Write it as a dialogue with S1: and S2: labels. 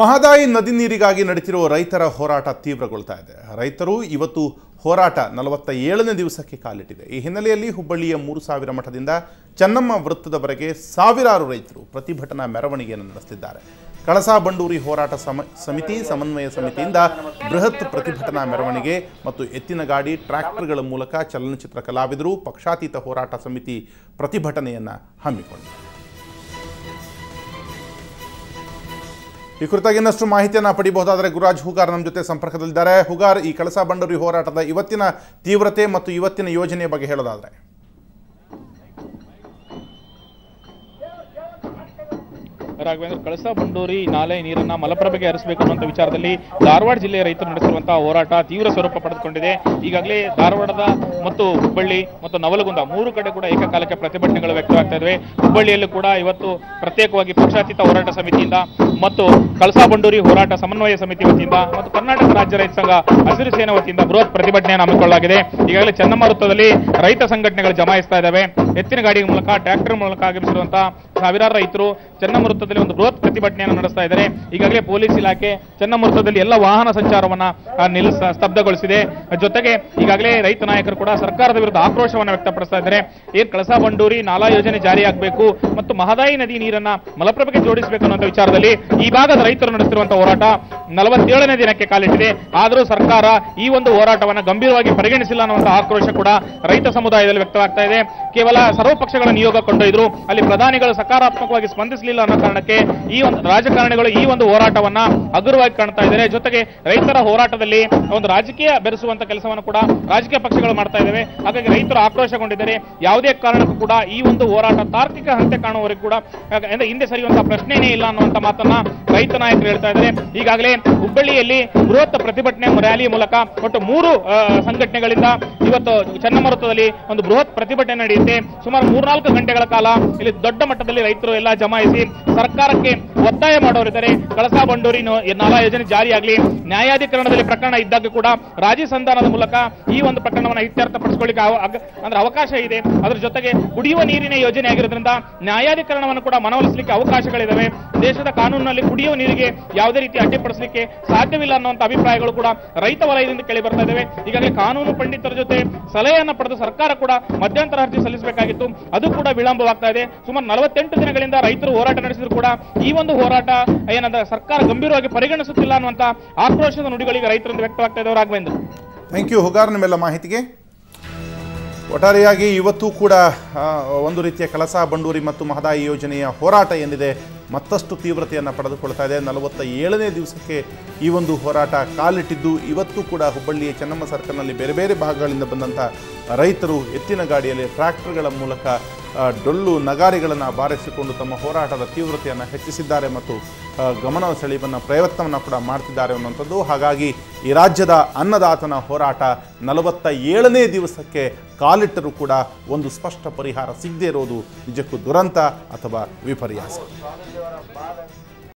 S1: ಮಹದಾಯಿ ನದಿ ನೀರಿಗಾಗಿ ನಡೆಯುತ್ತಿರುವ ರೈತರ ಹೋರಾಟ ತೀವ್ರಗೊಳ್ತಾ ಇದೆ. ರೈತರು ಇವತ್ತು ಹೋರಾಟ 47ನೇ ದಿವಸಕ್ಕೆ ಕಾಲಿಟ್ಟಿದೆ. ಈ ಹಿನ್ನೆಲೆಯಲ್ಲಿ ಹುಬ್ಬಳ್ಳಿಯ 3000 ಮಠದಿಂದ ಚೆನ್ನಮ್ಮ ವೃತ್ತದವರೆಗೆ ಸಾವಿರಾರು ರೈತರು ಪ್ರತಿಭಟನಾ ಮೆರವಣಿಗೆಯನ್ನು ನಡೆಸುತ್ತಿದ್ದಾರೆ. ಕಳಸಾ ಬಂಡೂರಿ ಹೋರಾಟ ಸಮಿತಿ ಸಮನ್ವಯ ಸಮಿತಿಯಿಂದ ಬೃಹತ್ ಪ್ರತಿಭಟನಾ ಮೆರವಣಿಗೆ ಮತ್ತು ಎತ್ತಿನ ಗಾಡಿ ಟ್ರ್ಯಾಕ್ಟರ್ಗಳ ಮೂಲಕ ಚಲನಚಿತ್ರ ಕಲಾವಿದರು ಪಕ್ಷಾತೀತ ಹೋರಾಟ ಸಮಿತಿ ಪ್ರತಿಭಟನೆಯನ್ನು ಹಮ್ಮಿಕೊಂಡಿದೆ. ಈ ಕುರಿತಾಗಿ ಇನ್ನಷ್ಟು ಮಾಹಿತಿಯನ್ನು ಪಡೆಯಬಹುದಾದರೆ ಗುರುರಾಜ್ ಹುಗಾರ್ ನಮ್ಮ ಜೊತೆ ಸಂಪರ್ಕದಲ್ಲಿದ್ದಾರೆ. ಹುಗಾರ್, ಈ ಕಳಸಾ ಬಂಡೂರಿ ಹೋರಾಟದ ಇವತ್ತಿನ ತೀವ್ರತೆ ಮತ್ತು ಇವತ್ತಿನ ಯೋಜನೆಯ ಬಗ್ಗೆ ಹೇಳೋದಾದರೆ.
S2: ರಾಘವೇಂದ್ರ, ಕಳಸಾ ಬಂಡೂರಿ ನಾಲೆ ನೀರನ್ನ ಮಲಪ್ರಭೆಗೆ ಹರಿಸಬೇಕು ಅನ್ನುವಂಥ ವಿಚಾರದಲ್ಲಿ ಧಾರವಾಡ ಜಿಲ್ಲೆಯ ರೈತರು ನಡೆಸಿರುವಂತಹ ಹೋರಾಟ ತೀವ್ರ ಸ್ವರೂಪ ಪಡೆದುಕೊಂಡಿದೆ. ಈಗಾಗಲೇ ಧಾರವಾಡದ ಮತ್ತು ಹುಬ್ಬಳ್ಳಿ ಮತ್ತು ನವಲಗುಂದ 3 ಕಡೆ ಕೂಡ ಏಕಕಾಲಕ್ಕೆ ಪ್ರತಿಭಟನೆಗಳು ವ್ಯಕ್ತವಾಗ್ತಾ ಇವೆ. ಹುಬ್ಬಳ್ಳಿಯಲ್ಲೂ ಕೂಡ ಇವತ್ತು ಪ್ರತ್ಯೇಕವಾಗಿ ಪಕ್ಷಾತೀತ ಹೋರಾಟ ಸಮಿತಿಯಿಂದ ಮತ್ತು ಕಳಸಾ ಬಂಡೂರಿ ಹೋರಾಟ ಸಮನ್ವಯ ಸಮಿತಿ ವತಿಯಿಂದ ಮತ್ತು ಕರ್ನಾಟಕ ರಾಜ್ಯ ರೈತ ಸಂಘ ಹಸಿರು ಸೇನೆ ವತಿಯಿಂದ ಬೃಹತ್ ಪ್ರತಿಭಟನೆಯನ್ನು ಹಮ್ಮಿಕೊಳ್ಳಲಾಗಿದೆ. ಈಗಾಗಲೇ ಚೆನ್ನಮ್ಮ ವೃತ್ತದಲ್ಲಿ ರೈತ ಸಂಘಟನೆಗಳು ಜಮಾಯಿಸ್ತಾ ಇದ್ದಾವೆ. ಎತ್ತಿನ ಗಾಡಿ ಮೂಲಕ ಟ್ರ್ಯಾಕ್ಟರ್ ಮೂಲಕ ಆಗಮಿಸಿರುವಂತಹ ಸಾವಿರಾರು ರೈತರು ಚೆನ್ನಮ್ಮ ವೃತ್ತದಲ್ಲಿ ಒಂದು ಬೃಹತ್ ಪ್ರತಿಭಟನೆಯನ್ನು ನಡೆಸ್ತಾ ಇದ್ದಾರೆ. ಈಗಾಗಲೇ ಪೊಲೀಸ್ ಇಲಾಖೆ ಚೆನ್ನಮ್ಮ ವೃತ್ತದಲ್ಲಿ ಎಲ್ಲ ವಾಹನ ಸಂಚಾರವನ್ನ ಸ್ತಬ್ಧಗೊಳಿಸಿದೆ. ಜೊತೆಗೆ ಈಗಾಗಲೇ ರೈತ ನಾಯಕರು ಕೂಡ ಸರ್ಕಾರದ ವಿರುದ್ಧ ಆಕ್ರೋಶವನ್ನು ವ್ಯಕ್ತಪಡಿಸ್ತಾ ಇದ್ದಾರೆ. ಏನ್ ಕಳಸಾ ಬಂಡೂರಿ ನಾಲಾ ಯೋಜನೆ ಜಾರಿಯಾಗಬೇಕು ಮತ್ತು ಮಹದಾಯಿ ನದಿ ನೀರನ್ನ ಮಲಪ್ರಭೆಗೆ ಜೋಡಿಸಬೇಕು ಅನ್ನುವಂಥ ವಿಚಾರದಲ್ಲಿ ಈ ಭಾಗದ ರೈತರು ನಡೆಸುತ್ತಿರುವಂತಹ ಹೋರಾಟ 47ನೇ ದಿನಕ್ಕೆ ಕಾಲಿಟ್ಟಿದೆ. ಆದರೂ ಸರ್ಕಾರ ಈ ಒಂದು ಹೋರಾಟವನ್ನು ಗಂಭೀರವಾಗಿ ಪರಿಗಣಿಸಿಲ್ಲ ಅನ್ನುವಂತಹ ಆಕ್ರೋಶ ಕೂಡ ರೈತ ಸಮುದಾಯದಲ್ಲಿ ವ್ಯಕ್ತವಾಗ್ತಾ ಇದೆ. ಕೇವಲ ಸರ್ವಪಕ್ಷಗಳ ನಿಯೋಗ ಕೊಂಡೊಯ್ದರು, ಅಲ್ಲಿ ಪ್ರಧಾನಿಗಳು ಸಕಾರಾತ್ಮಕವಾಗಿ ಸ್ಪಂದಿಸಲಿಲ್ಲ ಅನ್ನೋ ಕಾರಣಕ್ಕೆ ಈ ಒಂದು ರಾಜಕಾರಣಿಗಳು ಈ ಒಂದು ಹೋರಾಟವನ್ನ ಹಗುರವಾಗಿ ಕಾಣ್ತಾ ಇದ್ದಾರೆ. ಜೊತೆಗೆ ರೈತರ ಹೋರಾಟದಲ್ಲಿ ಒಂದು ರಾಜಕೀಯ ಬೆರೆಸುವಂತ ಕೆಲಸವನ್ನು ಕೂಡ ರಾಜಕೀಯ ಪಕ್ಷಗಳು ಮಾಡ್ತಾ ಇದ್ದಾವೆ. ಹಾಗಾಗಿ ರೈತರು ಆಕ್ರೋಶಗೊಂಡಿದ್ದಾರೆ. ಯಾವುದೇ ಕಾರಣಕ್ಕೂ ಕೂಡ ಈ ಒಂದು ಹೋರಾಟ ತಾರ್ಕಿಕ ಹಂತೆ ಕಾಣುವವರೆಗೂ ಕೂಡ ಹಿಂದೆ ಸರಿಯುವಂತಹ ಪ್ರಶ್ನೆನೇ ಇಲ್ಲ ಅನ್ನುವಂತ ಮಾತನ್ನ ರೈತ ನಾಯಕರು ಹೇಳ್ತಾ ಇದ್ದಾರೆ. ಈಗಾಗಲೇ ಹುಬ್ಬಳ್ಳಿಯಲ್ಲಿ ಬೃಹತ್ ಪ್ರತಿಭಟನೆ ರ್ಯಾಲಿ ಮೂಲಕ ಒಟ್ಟು 3 ಸಂಘಟನೆಗಳಿಂದ ಇವತ್ತು ಚೆನ್ನಮ್ಮ ವೃತ್ತದಲ್ಲಿ ಒಂದು ಬೃಹತ್ ಪ್ರತಿಭಟನೆ ನಡೆಯುತ್ತೆ. ಸುಮಾರು 3-4 ಗಂಟೆಗಳ ಕಾಲ ಇಲ್ಲಿ ದೊಡ್ಡ ಮಟ್ಟದಲ್ಲಿ ರೈತರು ಎಲ್ಲ ಜಮಾಯಿಸಿ ಸರ್ಕಾರಕ್ಕೆ ಒತ್ತಾಯ ಮಾಡೋರಿದ್ದಾರೆ. ಕಳಸಾ ಬಂಡೂರಿ ನಾಲಾ ಯೋಜನೆ ಜಾರಿಯಾಗಲಿ, ನ್ಯಾಯಾಧಿಕರಣದಲ್ಲಿ ಪ್ರಕರಣ ಇದ್ದಾಗ ಕೂಡ ರಾಜಿ ಸಂಧಾನದ ಮೂಲಕ ಈ ಒಂದು ಪ್ರಕರಣವನ್ನು ಇತ್ಯರ್ಥಪಡಿಸಿಕೊಳ್ಳಿಕ್ಕೆ ಅಂದ್ರೆ ಅವಕಾಶ ಇದೆ. ಅದರ ಜೊತೆಗೆ ಕುಡಿಯುವ ನೀರಿನ ಯೋಜನೆ ಆಗಿರೋದ್ರಿಂದ ನ್ಯಾಯಾಧಿಕರಣವನ್ನು ಕೂಡ ಮನವೊಲಿಸಲಿಕ್ಕೆ ಅವಕಾಶಗಳಿದ್ದಾವೆ. ದೇಶದ ಕಾನೂನಿನಲ್ಲಿ ಕುಡಿಯುವ ನೀರಿಗೆ ಯಾವುದೇ ರೀತಿ ಅಡ್ಡಿಪಡಿಸಲಿಕ್ಕೆ ಸಾಧ್ಯವಿಲ್ಲ ಅನ್ನುವಂಥ ಅಭಿಪ್ರಾಯಗಳು ಕೂಡ ರೈತ ವಲಯದಿಂದ ಕೇಳಿ ಬರ್ತಾ ಇದ್ದಾವೆ. ಈಗಾಗಲೇ ಕಾನೂನು ಪಂಡಿತರ ಜೊತೆ ಸಲಹೆಯನ್ನು ಪಡೆದು ಸರ್ಕಾರ ಕೂಡ ಮಧ್ಯಂತರ ಅರ್ಜಿ ಸಲ್ಲಿಸಬೇಕಾಗಿತ್ತು, ಅದು ಕೂಡ ವಿಳಂಬವಾಗ್ತಾ ಇದೆ. ಸುಮಾರು 48 ದಿನಗಳಿಂದ ರೈತರು ಹೋರಾಟ ನಡೆಸಿದ್ರು ಕೂಡ ಈ ಒಂದು ಹೋರಾಟ ಏನಂದ್ರೆ ಸರ್ಕಾರ ಗಂಭೀರವಾಗಿ ಪರಿಗಣಿಸುತ್ತಿಲ್ಲ ಅನ್ನುವಂಥ ಆಕ್ರೋಶದ ನುಡಿಗಳಿಗೆ ರೈತರಿಂದ ವ್ಯಕ್ತವಾಗ್ತಾ ಇದ್ದಾರೆ. ರಾಘವೇಂದ್ರ,
S1: ಥ್ಯಾಂಕ್ ಯು ಹುಗಾರ್ ನಿಮ್ಮೆಲ್ಲ ಮಾಹಿತಿಗೆ. ಒಟ್ಟಾರೆಯಾಗಿ ಇವತ್ತು ಕೂಡ ಒಂದು ರೀತಿಯ ಕಳಸಾ ಬಂಡೂರಿ ಮತ್ತು ಮಹದಾಯಿ ಯೋಜನೆಯ ಹೋರಾಟ ಏನಿದೆ ಮತ್ತಷ್ಟು ತೀವ್ರತೆಯನ್ನು ಪಡೆದುಕೊಳ್ತಾ ಇದೆ. 47ನೇ ದಿವಸಕ್ಕೆ ಈ ಒಂದು ಹೋರಾಟ ಕಾಲಿಟ್ಟಿದ್ದು ಇವತ್ತು ಕೂಡ ಹುಬ್ಬಳ್ಳಿಯ ಚೆನ್ನಮ್ಮ ಸರ್ಕಲ್ನಲ್ಲಿ ಬೇರೆ ಬೇರೆ ಭಾಗಗಳಿಂದ ಬಂದಂಥ ರೈತರು ಎತ್ತಿನ ಗಾಡಿಯಲ್ಲಿ ಟ್ರ್ಯಾಕ್ಟರ್ಗಳ ಮೂಲಕ ಡೊಳ್ಳು ನಗಾರಿಗಳನ್ನು ಬಾರಿಸಿಕೊಂಡು ತಮ್ಮ ಹೋರಾಟದ ತೀವ್ರತೆಯನ್ನು ಹೆಚ್ಚಿಸಿದ್ದಾರೆ ಮತ್ತು ಗಮನ ಸೆಳೆಯುವ ಪ್ರಯತ್ನವನ್ನು ಕೂಡ ಮಾಡ್ತಿದ್ದಾರೆ ಅನ್ನುವಂಥದ್ದು. ಹಾಗಾಗಿ ಈ ರಾಜ್ಯದ ಅನ್ನದಾತನ ಹೋರಾಟ 47ನೇ ದಿವಸಕ್ಕೆ ಕಾಲಿಟ್ಟರೂ ಕೂಡ ಒಂದು ಸ್ಪಷ್ಟ ಪರಿಹಾರ ಸಿಗದೇ ಇರೋದು ನಿಜಕ್ಕೂ ದುರಂತ ಅಥವಾ ವಿಪರ್ಯಾಸ.